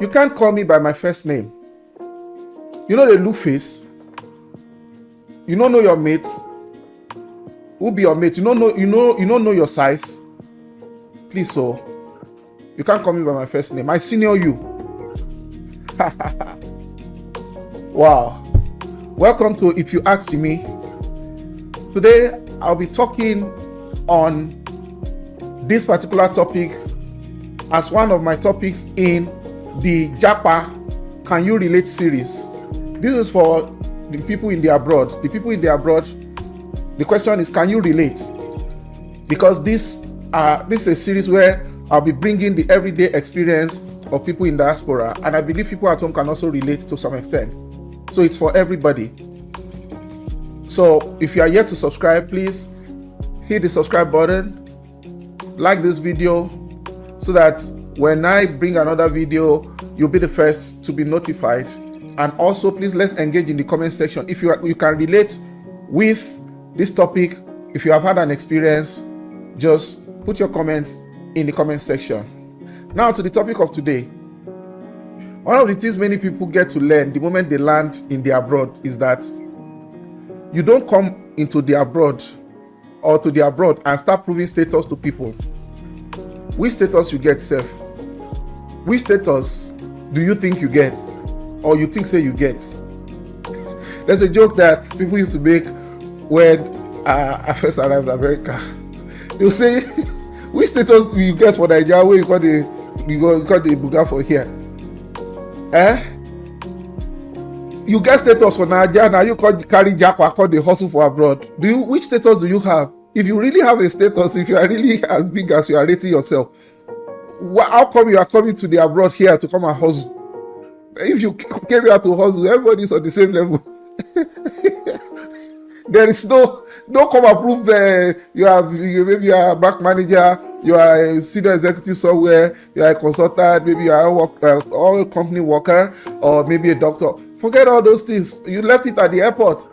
You can't call me by my first name. You know the look face. You don't know your mate. Who be your mate? You don't know your size. Please, so you can't call me by my first name. I senior you. Wow. Welcome to If You Ask Jimmy. Today I'll be talking on this particular topic as one of my topics in the JAPA Can You Relate series. This is for the people in the abroad. The people in the abroad, the question is, can you relate? Because this is a series where I'll be bringing the everyday experience of people in diaspora, and I believe people at home can also relate to some extent. So it's for everybody. So if you are yet to subscribe, please hit the subscribe button, like this video, so that when I bring another video, you'll be the first to be notified. And also, please, let's engage in the comment section. If you can relate with this topic, if you have had an experience, just put your comments in the comment section. Now to the topic of today. One of the things many people get to learn the moment they land in the abroad is that you don't come into the abroad or to the abroad and start proving status to people. Which status you get, self? Which status do you think you get, or you think say you get? There's a joke that people used to make when I first arrived in America. They'll say, which status do you get for Nigeria where you got the buga for here? You get status for Nigeria, now you carry JAPA, call the hustle for abroad. Which status do you have? If you really have a status, if you are really as big as you are rating yourself, how come you are coming to the abroad here to come and hustle? If you came here to hustle, everybody's on the same level. There is no come and prove maybe you are a bank manager, you are a senior executive somewhere, you are a consultant, maybe you are all company worker, or maybe a doctor. Forget all those things. You left it at the airport.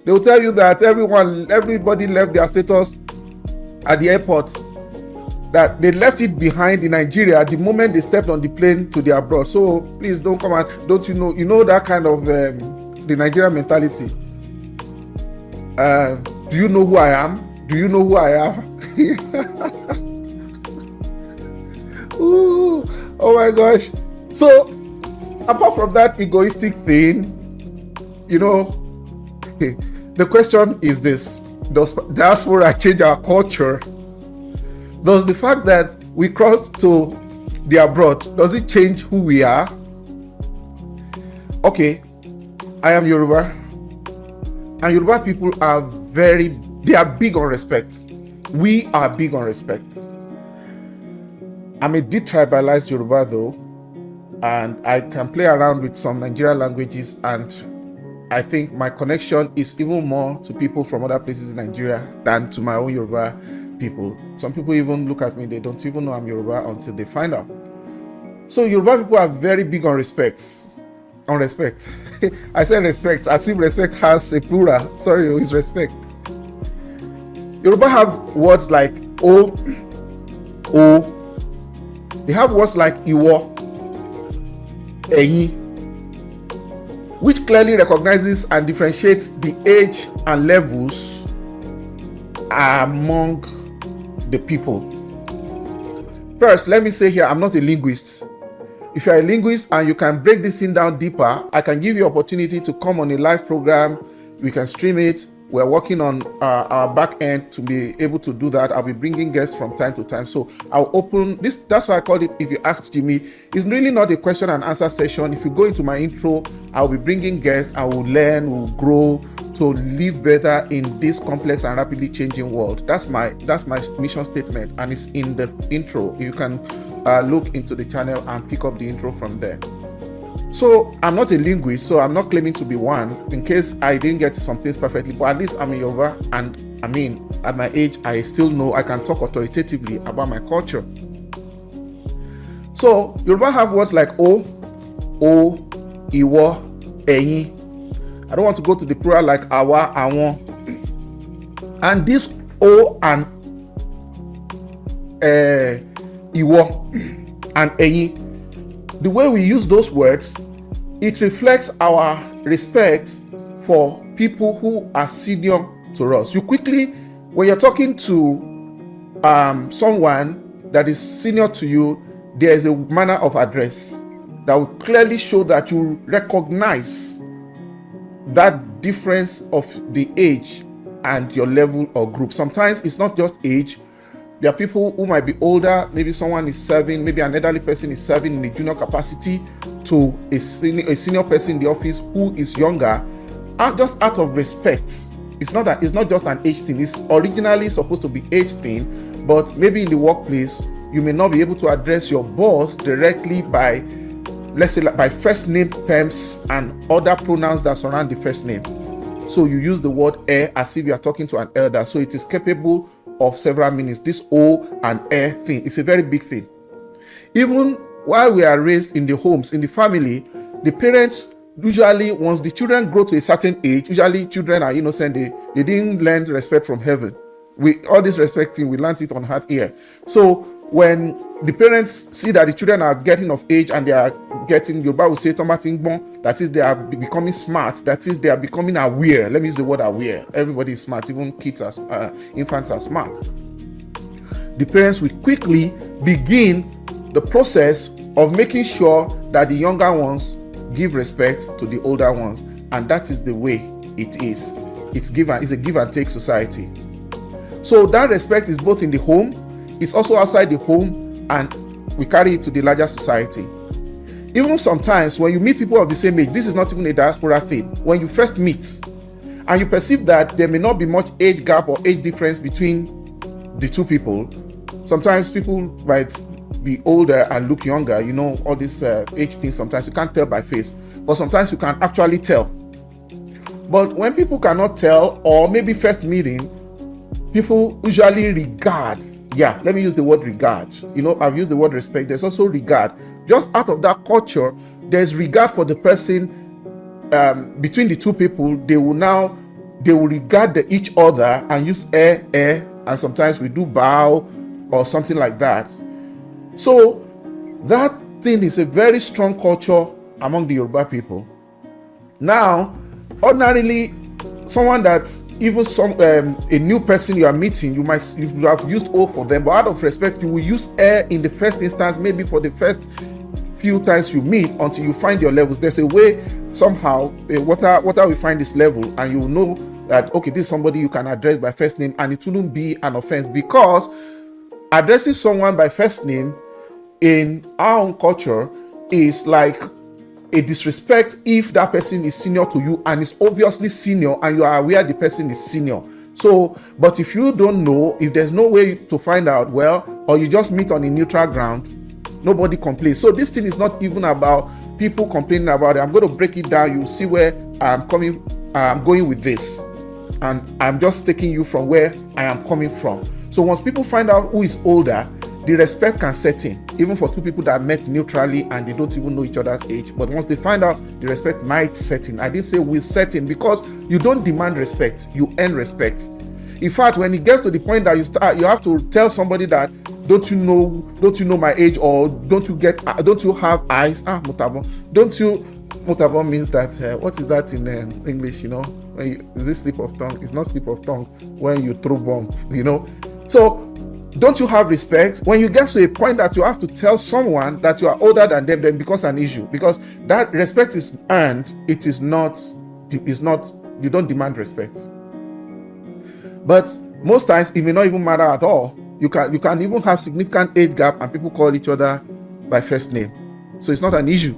They will tell you that everybody left their status at the airport, that they left it behind in Nigeria the moment they stepped on the plane to the abroad. So please don't come and don't you know that kind of the Nigerian mentality. Do you know who I am? Do you know who I am? Ooh, oh my gosh. So apart from that egoistic thing, the question is this: does diaspora change our culture? Does the fact that we crossed to the abroad, does it change who we are? Okay, I am Yoruba, and Yoruba people are big on respect. We are big on respect. I'm a detribalized Yoruba though, and I can play around with some Nigerian languages, and I think my connection is even more to people from other places in Nigeria than to my own Yoruba people. Some people even look at me, they don't even know I'm Yoruba until they find out. So Yoruba people are very big on respect. I said respect, as if respect has a plural. Sorry, it's respect. Yoruba have words like o. They have words like iwo, eyin, which clearly recognizes and differentiates the age and levels among the people. First, let me say here, I'm not a linguist. If you're a linguist and you can break this thing down deeper, I can give you opportunity to come on a live program. We can stream it. We're working on our back end to be able to do that. I'll be bringing guests from time to time. So I'll open this. That's why I called it If You Ask Jimmy. It's really not a question and answer session. If you go into my intro, I'll be bringing guests. I will learn, will grow to live better in this complex and rapidly changing world. That's my mission statement, and it's in the intro. You can look into the channel and pick up the intro from there. So I'm not a linguist, so I'm not claiming to be one, in case I didn't get some things perfectly, but at least I'm a Yoruba, and I mean, at my age, I still know I can talk authoritatively about my culture. So Yoruba have words like o, iwo, eyin. I don't want to go to the plural like awa, awon. And this o and iwo and eyin, the way we use those words, it reflects our respect for people who are senior to us. You quickly, when you're talking to someone that is senior to you, there is a manner of address that will clearly show that you recognize that difference of the age and your level or group. Sometimes it's not just age. There are people who might be older, maybe someone is serving, maybe an elderly person is serving in a junior capacity to a senior person in the office who is younger, just out of respect. It's not just an age thing. It's originally supposed to be age thing, but maybe in the workplace, you may not be able to address your boss directly by, let's say, by first name terms and other pronouns that surround the first name. So you use the word as if you are talking to an elder. So it is capable of several meanings. This O and thing, it's a very big thing. Even while we are raised in the homes, in the family, the parents usually, once the children grow to a certain age, usually children are innocent, they didn't learn respect from heaven. All this respecting, we learned it on heart here. So when the parents see that the children are getting of age and they are getting, Yoruba will say, that is, they are becoming smart, that is, they are becoming aware. Let me use the word aware. Everybody is smart, even kids are, infants are smart. The parents will quickly begin the process of making sure that the younger ones give respect to the older ones, and that is the way it is. It's a give and take society. So that respect is both in the home, it's also outside the home, and we carry it to the larger society. Even sometimes when you meet people of the same age, this is not even a diaspora thing. When you first meet and you perceive that there may not be much age gap or age difference between the two people, sometimes people might be older and look younger, all this age things. Sometimes you can't tell by face, but sometimes you can actually tell. But when people cannot tell, or maybe first meeting, people usually regard, let me use the word regard. I've used the word respect. There's also regard. Just out of that culture, there's regard for the person. Between the two people, they will regard each other and use and sometimes we do bow or something like that. So that thing is a very strong culture among the Yoruba people. Now, ordinarily, someone that's even a new person you are meeting, you have used O for them, but out of respect, you will use in the first instance, maybe for the first few times you meet, until you find your levels. There's a way somehow, what we find this level, and you will know that, okay, this is somebody you can address by first name, and it wouldn't be an offense, because addressing someone by first name in our own culture is like a disrespect if that person is senior to you and is obviously senior and you are aware the person is senior. So, but if you don't know, if there's no way to find out, or you just meet on a neutral ground, nobody complains. So this thing is not even about people complaining about it. I'm going to break it down. You'll see where I'm going with this. And I'm just taking you from where I am coming from. So once people find out who is older, the respect can set in, even for two people that met neutrally and they don't even know each other's age. But once they find out, the respect might set in. I didn't say will set in, because you don't demand respect, you earn respect. In fact, when it gets to the point that you have to tell somebody that, don't you know my age, or don't you have eyes? Mutabo means that, what is that in English, is this slip of tongue? It's not slip of tongue when you throw bomb, So, don't you have respect? When you get to a point that you have to tell someone that you are older than them, then it becomes an issue, because that respect is earned. It is not, you don't demand respect. But most times it may not even matter at all. You can even have significant age gap and people call each other by first name. So it's not an issue.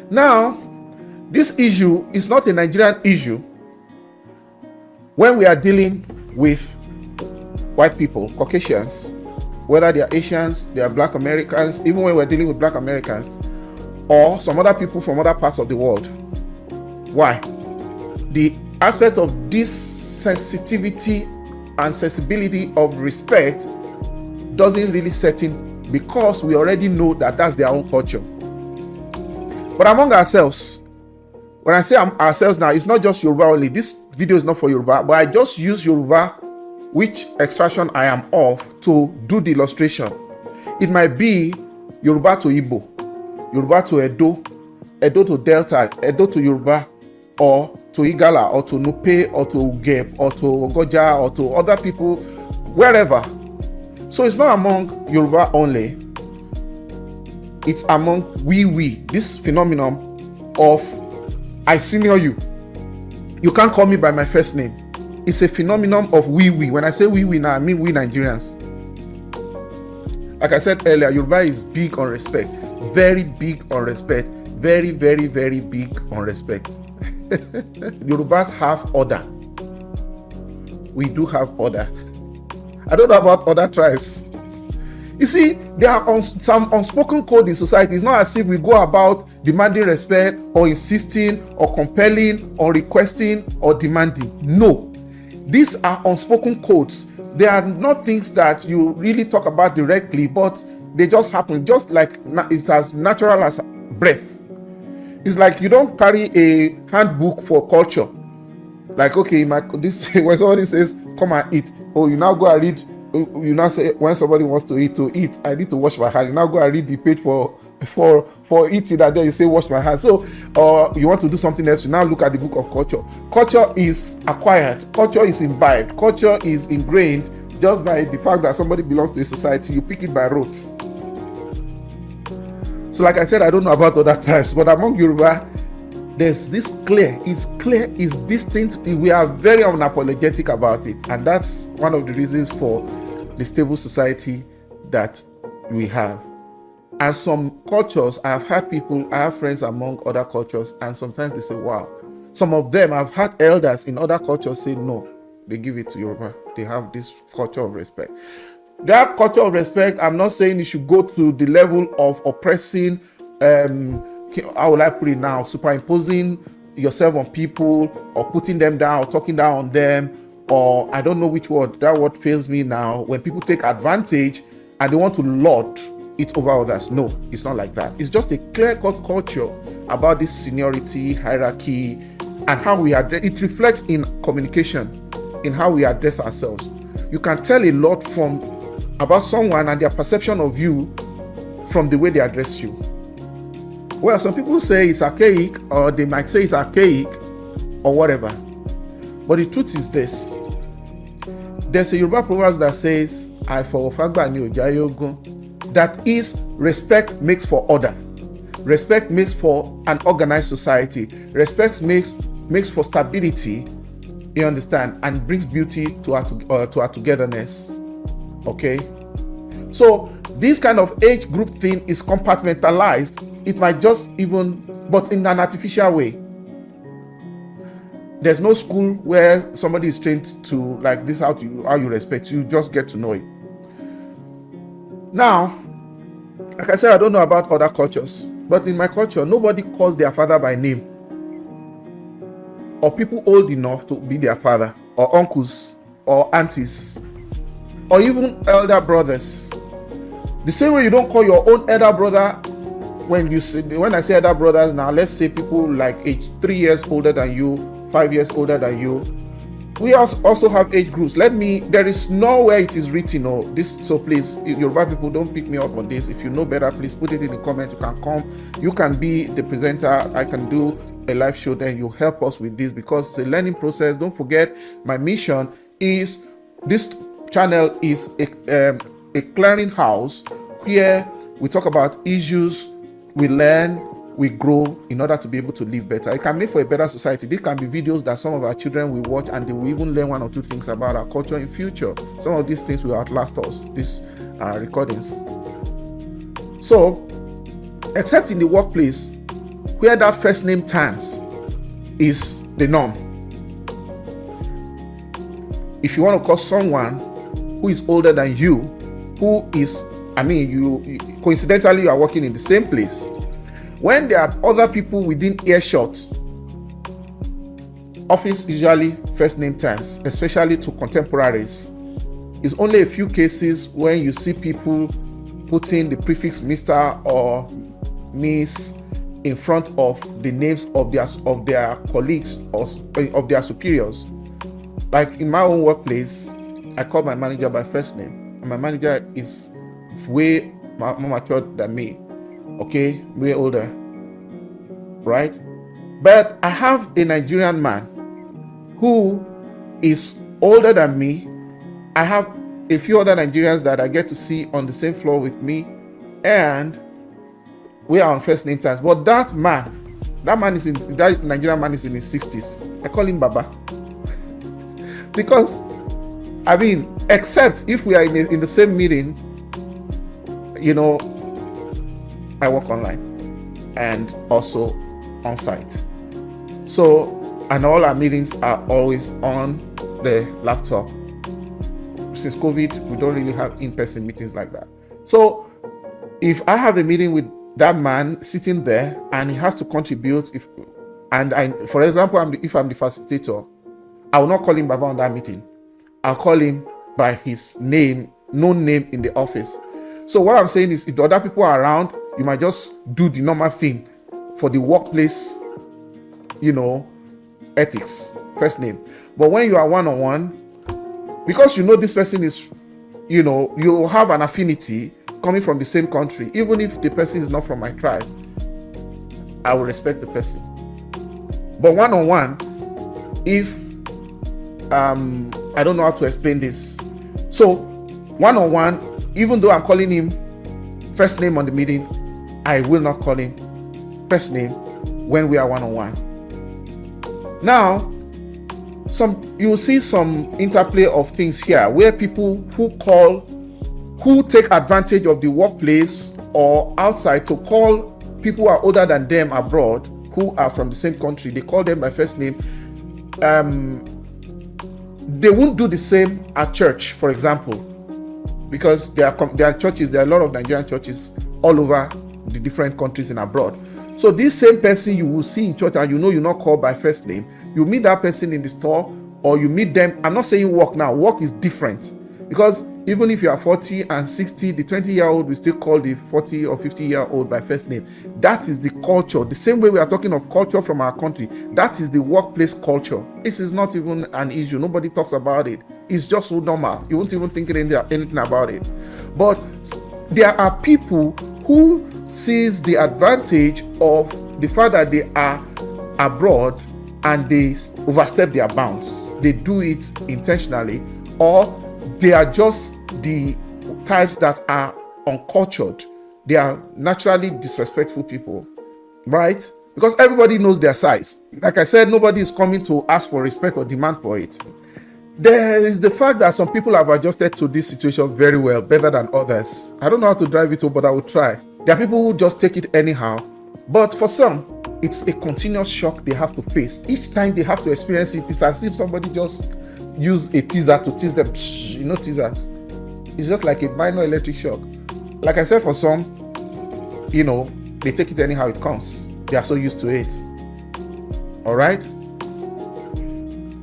Now, this issue is not a Nigerian issue when we are dealing with white people, Caucasians, whether they are Asians, they are Black Americans, even when we're dealing with Black Americans, or some other people from other parts of the world. Why? The aspect of this sensitivity and sensibility of respect doesn't really set in, because we already know that that's their own culture. But among ourselves, when I say ourselves now, it's not just Yoruba only. This video is not for Yoruba, but I just use Yoruba, which extraction I am of, to do the illustration. It might be Yoruba to Igbo. Yoruba to Edo, Edo to Delta, Edo to Yoruba, or to Igala, or to Nupe, or to Ugeb, or to Ogoja, or to other people, wherever. So it's not among Yoruba only. It's among we. This phenomenon of I senior you. You can't call me by my first name. It's a phenomenon of we. When I say we now, I mean we Nigerians. Like I said earlier, Yoruba is big on respect. Very big on respect. Very, very, very big on respect. Yorubas have order. We do have order. I don't know about other tribes. You see, there are some unspoken code in society. It's not as if we go about demanding respect or insisting or compelling or requesting or demanding. No. These are unspoken codes. They are not things that you really talk about directly, but they just happen, just like it's as natural as breath. It's like you don't carry a handbook for culture. Like, okay, when somebody says, come and eat, oh, you now go and read. You now say when somebody wants to eat, I need to wash my hands. You now go and read the page for eating, and then you say wash my hands. So, or you want to do something else, you now look at the book of culture. Culture is acquired. Culture is imbibed. Culture is ingrained just by the fact that somebody belongs to a society. You pick it by rote. So, like I said, I don't know about other tribes, but among Yoruba, there's this it's distinct. We are very unapologetic about it, and that's one of the reasons for the stable society that we have. And some cultures, I have friends among other cultures, and sometimes they say, wow. Some of them, I've had elders in other cultures say no, they give it to Yoruba. They have this culture of respect. That culture of respect, I'm not saying you should go to the level of oppressing, how will I put it now, superimposing yourself on people, or putting them down, or talking down on them, or I don't know which word, that word fails me now, when people take advantage and they want to lord it over others. No, it's not like that. It's just a clear-cut culture about this seniority, hierarchy, and how we address it. Reflects in communication, in how we address ourselves. You can tell a lot about someone and their perception of you from the way they address you. Well, some people say it's archaic, or they might say it's archaic, or whatever. But the truth is this. There's a Yoruba proverb that says, that is, respect makes for order. Respect makes for an organized society. Respect makes for stability, you understand, and brings beauty to our togetherness. Okay? So, this kind of age group thing is compartmentalized. It might just but in an artificial way. There's no school where somebody is trained to, like, this how you respect. You just get to know it. Now, like I said, I don't know about other cultures, but in my culture, nobody calls their father by name, or people old enough to be their father, or uncles, or aunties, or even elder brothers. The same way you don't call your own elder brother, when I say elder brothers now, let's say people like age 3 years older than you, 5 years older than you. We also have age groups. There is nowhere it is written, so please, Yoruba people, don't pick me up on this. If you know better, please put it in the comments. You can come, you can be the presenter, I can do a live show, then you help us with this, because it's a learning process. Don't forget, my mission is, this channel is a clearinghouse where we talk about issues, we learn, we grow in order to be able to live better. It can make for a better society. These can be videos that some of our children will watch, and they will even learn 1 or 2 things about our culture in future. Some of these things will outlast us, these recordings. So, except in the workplace, where that first name terms is the norm. If you want to call someone who is older than you, coincidentally you are working in the same place, when there are other people within earshot, office usually first name terms, especially to contemporaries. It's only a few cases when you see people putting the prefix Mr. or Miss in front of the names of their colleagues or of their superiors. Like in my own workplace, I call my manager by first name, and my manager is way more mature than me. Okay, way older, right? But I have a Nigerian man who is older than me. I have a few other Nigerians that I get to see on the same floor with me, and we are on first name terms. But that Nigerian man is in his 60s. I call him Baba. Because, I mean, except if we are in the same meeting, you know, I work online and also on site. So, and all our meetings are always on the laptop. Since COVID, we don't really have in-person meetings like that. So, if I have a meeting with that man sitting there and he has to contribute, for example, if I'm the facilitator, I will not call him Baba on that meeting. I'll call him by his name, known name in the office. So what I'm saying is, if the other people are around, you might just do the normal thing for the workplace, you know, ethics, first name. But when you are one-on-one, because you know this person is, you know, you have an affinity coming from the same country, even if the person is not from my tribe, I will respect the person. But one-on-one, if I don't know how to explain this. So one-on-one, even though I'm calling him first name on the meeting, I will not call him first name when we are one-on-one. Now, you will see some interplay of things here where people who take advantage of the workplace or outside to call people who are older than them abroad, who are from the same country, they call them by first name. They won't do the same at church, for example, because there are churches, there are a lot of Nigerian churches all over the different countries and abroad. So this same person you will see in church and you know you're not called by first name, you meet that person in the store or you meet them. I'm not saying work now. Work is different, because even if you are 40 and 60, the 20-year-old will still call the 40 or 50-year-old by first name. That is the culture. The same way we are talking of culture from our country, that is the workplace culture. This is not even an issue. Nobody talks about it. It's just so normal. You won't even think anything about it. But there are people who sees the advantage of the fact that they are abroad and they overstep their bounds. They do it intentionally, or they are just the types that are uncultured. They are naturally disrespectful people, right? Because everybody knows their size. Like I said, nobody is coming to ask for respect or demand for it. There is the fact that some people have adjusted to this situation very well, better than others. I don't know how to drive it home, but I will try. There are people who just take it anyhow. But for some, it's a continuous shock they have to face. Each time they have to experience it, it's as if somebody just used a teaser to tease them. You know teasers. It's just like a minor electric shock. Like I said, for some, you know, they take it anyhow it comes. They are so used to it. All right?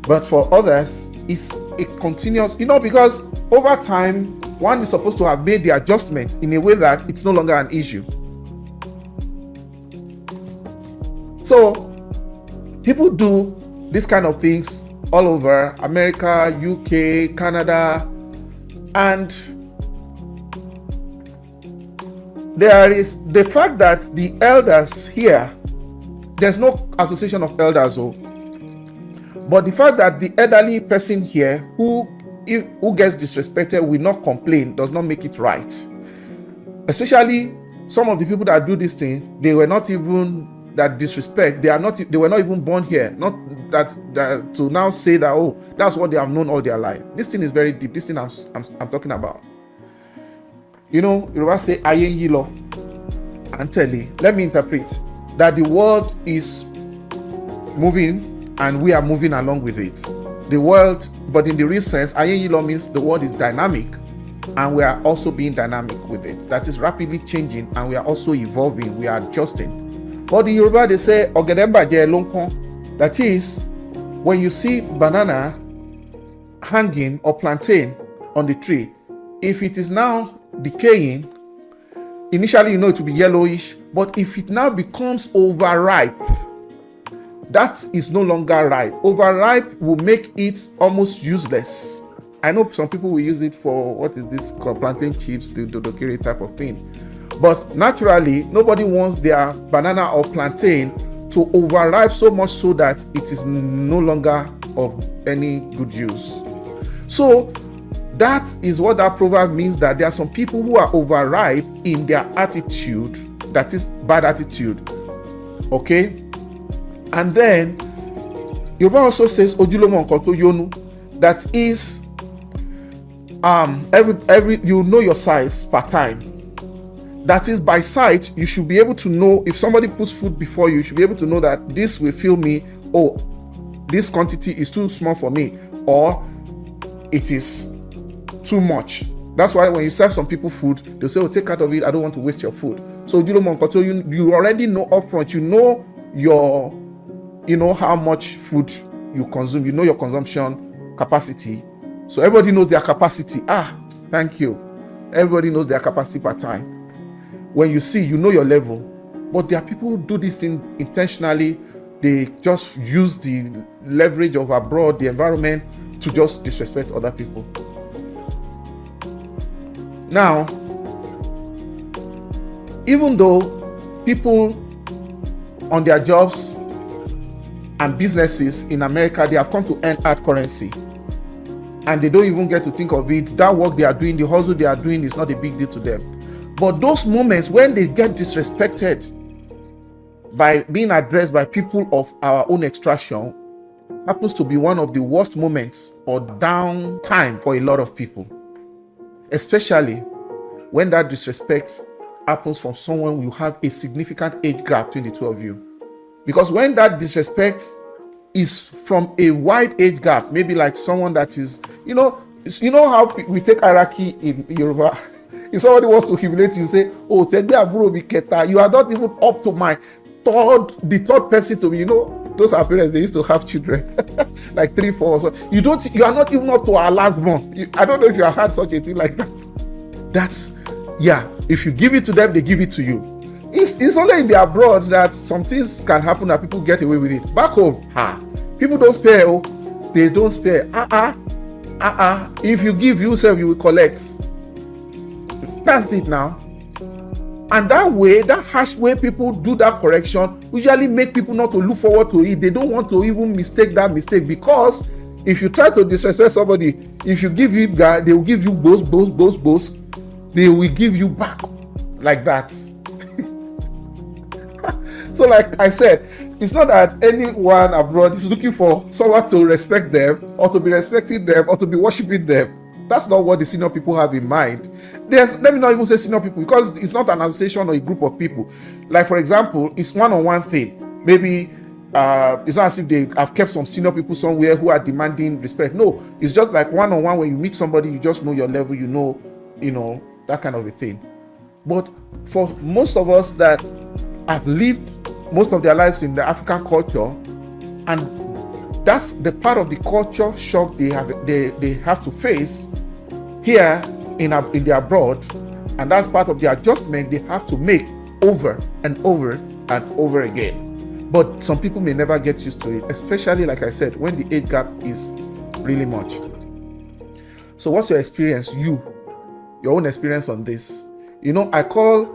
But for others, it's a continuous, you know, because over time, one is supposed to have made the adjustment in a way that it's no longer an issue. So, people do this kind of things all over America, UK, Canada, and there is the fact that the elders here, there's no association of elders, but the fact that the elderly person here who gets disrespected will not complain does not make it right. Especially some of the people that do these things, they were not even that disrespect. They were not even born here. Not that to now say that, oh, that's what they have known all their life. This thing is very deep. This thing I'm talking about. You know, Yoruba say aye yilo and tell. Let me interpret that the world is moving and we are moving along with it. The world, but in the real sense, aye yilo means the world is dynamic and we are also being dynamic with it. That is rapidly changing and we are also evolving. We are adjusting. But in Yoruba, they say, Ogedemba je lonkon. That is, when you see banana hanging or plantain on the tree, if it is now decaying, initially you know it will be yellowish, but if it now becomes overripe, that is no longer ripe. Overripe will make it almost useless. I know some people will use it for, what is this called, plantain chips, the dodokiri type of thing. But naturally, nobody wants their banana or plantain to overripe so much so that it is no longer of any good use. So that is what that proverb means, that there are some people who are overripe in their attitude, that is bad attitude. Okay? And then Yoruba also says ojulomo nkan to yonu, that is every you know your size per time. That is, by sight, you should be able to know if somebody puts food before you, you should be able to know that this will fill me, oh, this quantity is too small for me, or it is too much. That's why when you serve some people food, they'll say, oh, take out of it, I don't want to waste your food. So you already know upfront, you know how much food you consume, you know your consumption capacity. So everybody knows their capacity. Thank you. Everybody knows their capacity per time. When you see, you know your level. But there are people who do this thing intentionally. They just use the leverage of abroad, the environment, to just disrespect other people. Now, even though people on their jobs and businesses in America, they have come to earn hard currency, and they don't even get to think of it. That work they are doing, the hustle they are doing, is not a big deal to them. But those moments when they get disrespected by being addressed by people of our own extraction happens to be one of the worst moments or downtime for a lot of people, especially when that disrespect happens from someone you have a significant age gap between the two of you. Because when that disrespect is from a wide age gap, maybe like someone that is, you know how we take hierarchy in Yoruba. If somebody wants to humiliate you, say, oh, you are not even up to the third person to me. You know, those are parents, they used to have children, like 3, 4. So you are not even up to our last born. I don't know if you have had such a thing like that. If you give it to them, they give it to you. It's only in the abroad that some things can happen that people get away with it. Back home, people don't spare. They don't spare. If you give yourself, you will collect. That's it now. And that harsh way people do that correction usually make people not to look forward to it. They don't want to even mistake that mistake, because if you try to disrespect somebody, if you give it, they will give you boast. They will give you back like that. So like I said, it's not that anyone abroad is looking for someone to respect them or to be respecting them or to be worshiping them. That's not what the senior people have in mind. Let me not even say senior people, because it's not an association or a group of people. Like, for example, it's one-on-one thing. Maybe it's not as if they have kept some senior people somewhere who are demanding respect. No, it's just like one-on-one. When you meet somebody, you just know your level, you know, that kind of a thing. But for most of us that have lived most of their lives in the African culture, and that's the part of the culture shock they have to face here in the abroad, and that's part of the adjustment they have to make over and over and over again. But some people may never get used to it, especially, like I said, when the age gap is really much. So what's your experience, your own experience on this? I call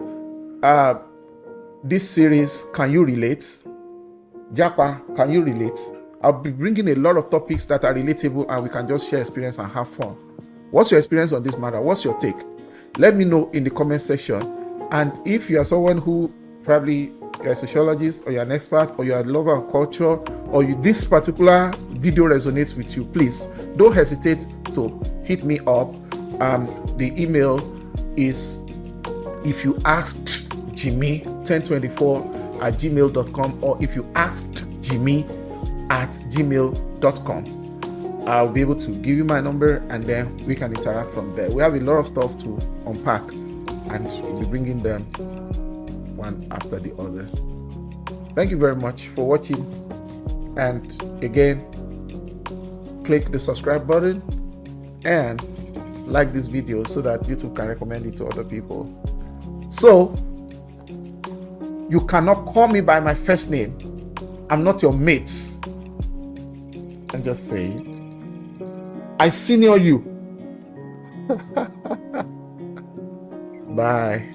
this series, Can You Relate? JAPA, Can You Relate? I'll be bringing a lot of topics that are relatable, and we can just share experience and have fun. What's your experience on this matter? What's your take? Let me know in the comment section. And if you are someone who probably you're a sociologist, or you're an expert, or you're a lover of culture, or this particular video resonates with you, please don't hesitate to hit me up. The email is ifyouaskedjimi1024@gmail.com, or ifyouaskedjimi@gmail.com. I'll be able to give you my number, and then we can interact from there. We have a lot of stuff to unpack, and we'll be bringing them one after the other. Thank you very much for watching, and again, click the subscribe button and like this video so that YouTube can recommend it to other people. So you cannot call me by my first name. I'm not your mate. I'm just saying, I senior you. Bye.